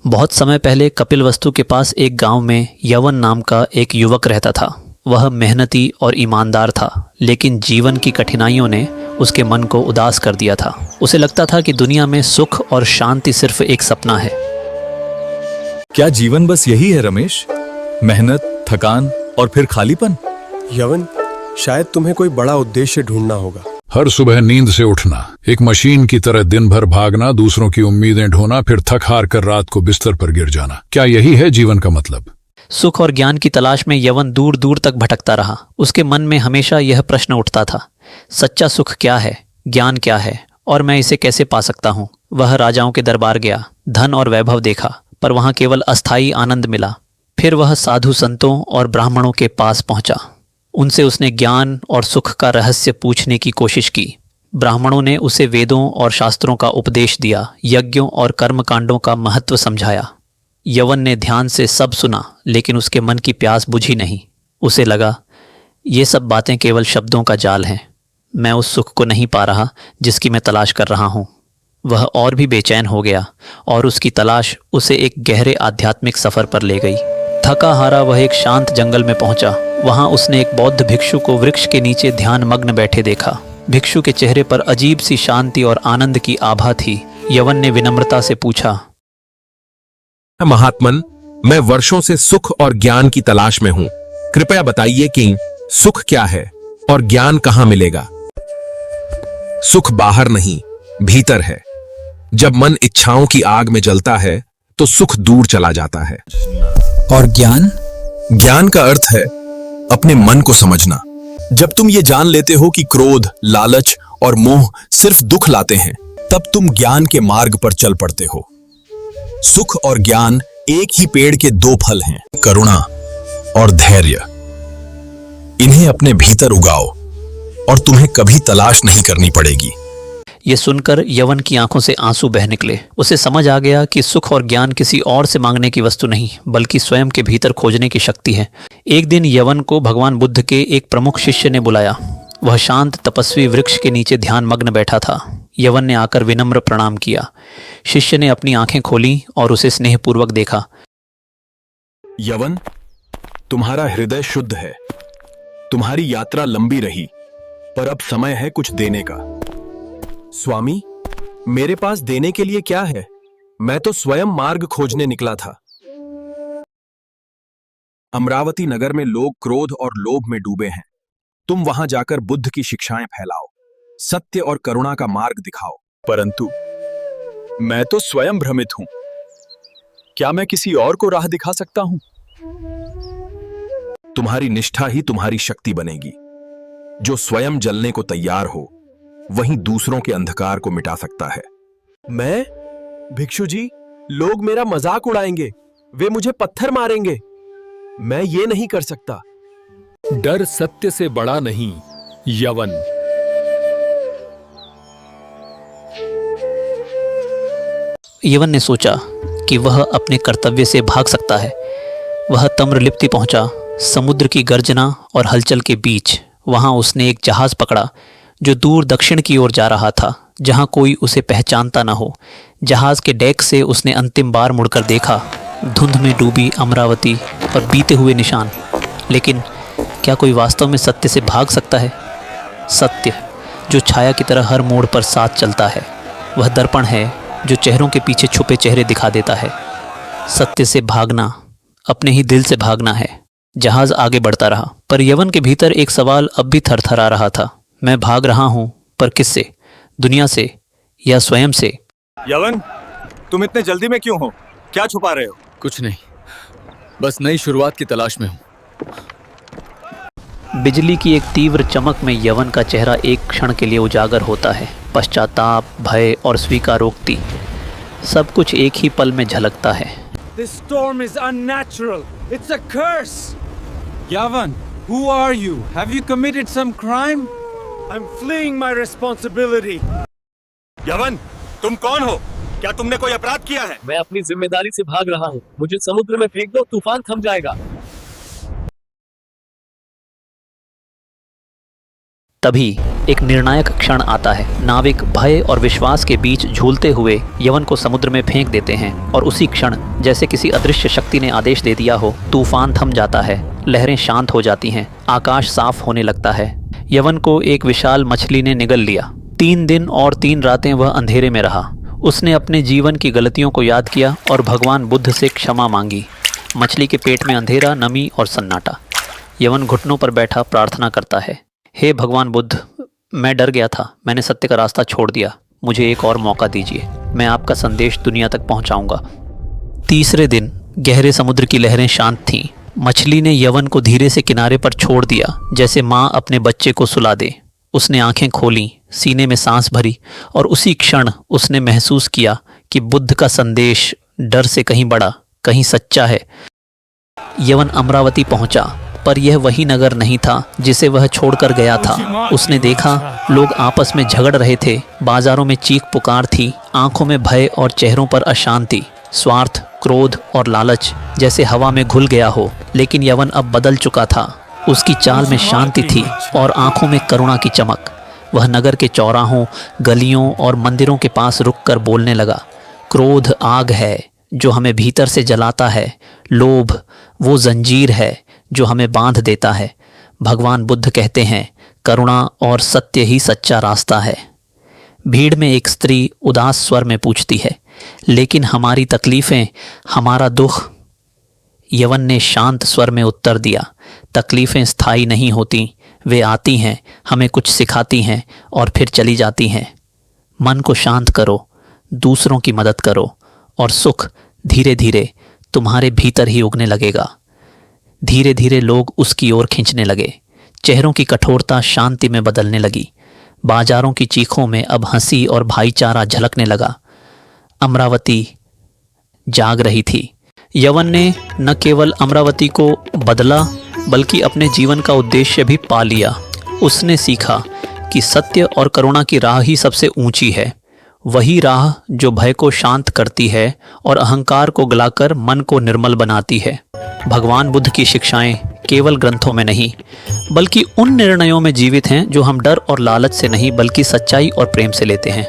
बहुत समय पहले कपिलवस्तु के पास एक गांव में यवन नाम का एक युवक रहता था। वह मेहनती और ईमानदार था, लेकिन जीवन की कठिनाइयों ने उसके मन को उदास कर दिया था। उसे लगता था कि दुनिया में सुख और शांति सिर्फ एक सपना है। क्या जीवन बस यही है रमेश? मेहनत, थकान और फिर खालीपन? यवन, शायद तुम्हें कोई बड़ा उद्देश्य ढूंढना होगा। हर सुबह नींद से उठना, एक मशीन की तरह दिन भर भागना, दूसरों की उम्मीदें ढोना, फिर थक हार कर रात को बिस्तर पर गिर जाना। क्या यही है जीवन का मतलब? सुख और ज्ञान की तलाश में यवन दूर दूर तक भटकता रहा। उसके मन में हमेशा यह प्रश्न उठता था, सच्चा सुख क्या है, ज्ञान क्या है, और मैं इसे कैसे पा सकता हूँ। वह राजाओं के दरबार गया, धन और वैभव देखा, पर वहाँ केवल अस्थायी आनंद मिला। फिर वह साधु संतों और ब्राह्मणों के पास पहुंचा। उनसे उसने ज्ञान और सुख का रहस्य पूछने की कोशिश की। ब्राह्मणों ने उसे वेदों और शास्त्रों का उपदेश दिया, यज्ञों और कर्मकांडों का महत्व समझाया। यवन ने ध्यान से सब सुना, लेकिन उसके मन की प्यास बुझी नहीं। उसे लगा, ये सब बातें केवल शब्दों का जाल हैं। मैं उस सुख को नहीं पा रहा जिसकी मैं तलाश कर रहा हूँ। वह और भी बेचैन हो गया और उसकी तलाश उसे एक गहरे आध्यात्मिक सफर पर ले गई। थका हारा वह एक शांत जंगल में पहुंचा। वहां उसने एक बौद्ध भिक्षु को वृक्ष के नीचे ध्यान मग्न बैठे देखा। भिक्षु के चेहरे पर अजीब सी शांति और आनंद की आभा थी। यवन ने विनम्रता से पूछा, महात्मन, मैं वर्षों से सुख और ज्ञान की तलाश में हूं। कृपया बताइए कि सुख क्या है और ज्ञान कहां मिलेगा? सुख बाहर नहीं, भीतर है। जब मन इच्छाओं की आग में जलता है तो सुख दूर चला जाता है। और ज्ञान? ज्ञान का अर्थ है अपने मन को समझना। जब तुम ये जान लेते हो कि क्रोध, लालच और मोह सिर्फ दुख लाते हैं, तब तुम ज्ञान के मार्ग पर चल पड़ते हो। सुख और ज्ञान एक ही पेड़ के दो फल हैं, करुणा और धैर्य। इन्हें अपने भीतर उगाओ और तुम्हें कभी तलाश नहीं करनी पड़ेगी। ये सुनकर यवन की आंखों से आंसू बह निकले। उसे समझ आ गया कि सुख और ज्ञान किसी और से मांगने की वस्तु नहीं, बल्कि स्वयं के भीतर खोजने की शक्ति है। एक दिन यवन को भगवान बुद्ध के एक प्रमुख शिष्य ने बुलाया। वह शांत तपस्वी वृक्ष के नीचे ध्यान मग्न बैठा था। यवन ने आकर विनम्र प्रणाम किया। शिष्य ने अपनी आंखें खोली और उसे स्नेहपूर्वक देखा। यवन, तुम्हारा हृदय शुद्ध है। तुम्हारी यात्रा लंबी रही, पर अब समय है कुछ देने का। स्वामी, मेरे पास देने के लिए क्या है? मैं तो स्वयं मार्ग खोजने निकला था। अमरावती नगर में लोग क्रोध और लोभ में डूबे हैं। तुम वहां जाकर बुद्ध की शिक्षाएं फैलाओ, सत्य और करुणा का मार्ग दिखाओ। परंतु मैं तो स्वयं भ्रमित हूं। क्या मैं किसी और को राह दिखा सकता हूं? तुम्हारी निष्ठा ही तुम्हारी शक्ति बनेगी। जो स्वयं जलने को तैयार हो, वहीं दूसरों के अंधकार को मिटा सकता है। मैं? भिक्षु जी, लोग मेरा मजाक उड़ाएंगे, वे मुझे पत्थर मारेंगे। मैं ये नहीं कर सकता। डर सत्य से बड़ा नहीं, यवन। यवन ने सोचा कि वह अपने कर्तव्य से भाग सकता है। वह तम्रलिप्ति पहुंचा। समुद्र की गर्जना और हलचल के बीच वहां उसने एक जहाज पकड़ा जो दूर दक्षिण की ओर जा रहा था, जहां कोई उसे पहचानता न हो। जहाज के डेक से उसने अंतिम बार मुड़कर देखा, धुंध में डूबी अमरावती और बीते हुए निशान। लेकिन क्या कोई वास्तव में सत्य से भाग सकता है? सत्य जो छाया की तरह हर मोड़ पर साथ चलता है, वह दर्पण है जो चेहरों के पीछे छुपे चेहरे दिखा देता है। सत्य से भागना अपने ही दिल से भागना है। जहाज आगे बढ़ता रहा, पर यवन के भीतर एक सवाल अब भी थरथरा रहा था। मैं भाग रहा हूं, पर किससे? दुनिया से या स्वयं से? यवन, तुम इतने जल्दी में क्यों हो? क्या छुपा रहे हो? कुछ नहीं, बस नई शुरुआत की तलाश में हूं। बिजली की एक तीव्र चमक में यवन का चेहरा एक क्षण के लिए उजागर होता है। पश्चाताप, भय और स्वीकारोक्ति, सब कुछ एक ही पल में झलकता है। This storm is unnatural. It's a curse. Yavan, who are you? Have you committed some crime? I'm fleeing my responsibility. यवन, तुम कौन हो? क्या तुमने कोई अपराध किया है? मैं अपनी जिम्मेदारी से भाग रहा हूँ। मुझे समुद्र में फेंक दो, तूफान थम जाएगा। तभी एक निर्णायक क्षण आता है। नाविक भय और विश्वास के बीच झूलते हुए यवन को समुद्र में फेंक देते हैं और उसी क्षण जैसे किसी अदृश्य शक्ति ने आदेश दे दिया हो, तूफान थम जाता है, लहरें शांत हो जाती हैं, आकाश साफ होने लगता है। यवन को एक विशाल मछली ने निगल लिया। 3 दिन और 3 रातें वह अंधेरे में रहा। उसने अपने जीवन की गलतियों को याद किया और भगवान बुद्ध से क्षमा मांगी। मछली के पेट में अंधेरा, नमी और सन्नाटा। यवन घुटनों पर बैठा प्रार्थना करता है, हे भगवान बुद्ध, मैं डर गया था, मैंने सत्य का रास्ता छोड़ दिया, मुझे एक और मौका दीजिए, मैं आपका संदेश दुनिया तक पहुंचाऊंगा। तीसरे दिन गहरे समुद्र की लहरें शांत थीं। मछली ने यवन को धीरे से किनारे पर छोड़ दिया, जैसे माँ अपने बच्चे को सुला दे। उसने आंखें खोलीं, सीने में सांस भरी और उसी क्षण उसने महसूस किया कि बुद्ध का संदेश डर से कहीं बड़ा, कहीं सच्चा है। यवन अमरावती पहुंचा, पर यह वही नगर नहीं था जिसे वह छोड़कर गया था। उसने देखा लोग आपस में झगड़ रहे थे, बाजारों में चीख पुकार थी, आंखों में भय और चेहरों पर अशांति। स्वार्थ, क्रोध और लालच जैसे हवा में घुल गया हो। लेकिन यवन अब बदल चुका था। उसकी चाल में शांति थी और आंखों में करुणा की चमक। वह नगर के चौराहों, गलियों और मंदिरों के पास रुककर बोलने लगा, क्रोध आग है जो हमें भीतर से जलाता है, लोभ वो जंजीर है जो हमें बांध देता है। भगवान बुद्ध कहते हैं, करुणा और सत्य ही सच्चा रास्ता है। भीड़ में एक स्त्री उदास स्वर में पूछती है, लेकिन हमारी तकलीफें, हमारा दुख? यवन ने शांत स्वर में उत्तर दिया, तकलीफें स्थायी नहीं होती, वे आती हैं, हमें कुछ सिखाती हैं और फिर चली जाती हैं। मन को शांत करो, दूसरों की मदद करो और सुख धीरे धीरे तुम्हारे भीतर ही उगने लगेगा। धीरे धीरे लोग उसकी ओर खींचने लगे। चेहरों की कठोरता शांति में बदलने लगी। बाजारों की चीखों में अब हंसी और भाईचारा झलकने लगा। अमरावती जाग रही थी। यवन ने न केवल अमरावती को बदला, बल्कि अपने जीवन का उद्देश्य भी पा लिया। उसने सीखा कि सत्य और करुणा की राह ही सबसे ऊंची है, वही राह जो भय को शांत करती है और अहंकार को गलाकर मन को निर्मल बनाती है। भगवान बुद्ध की शिक्षाएं केवल ग्रंथों में नहीं, बल्कि उन निर्णयों में जीवित हैं जो हम डर और लालच से नहीं, बल्कि सच्चाई और प्रेम से लेते हैं।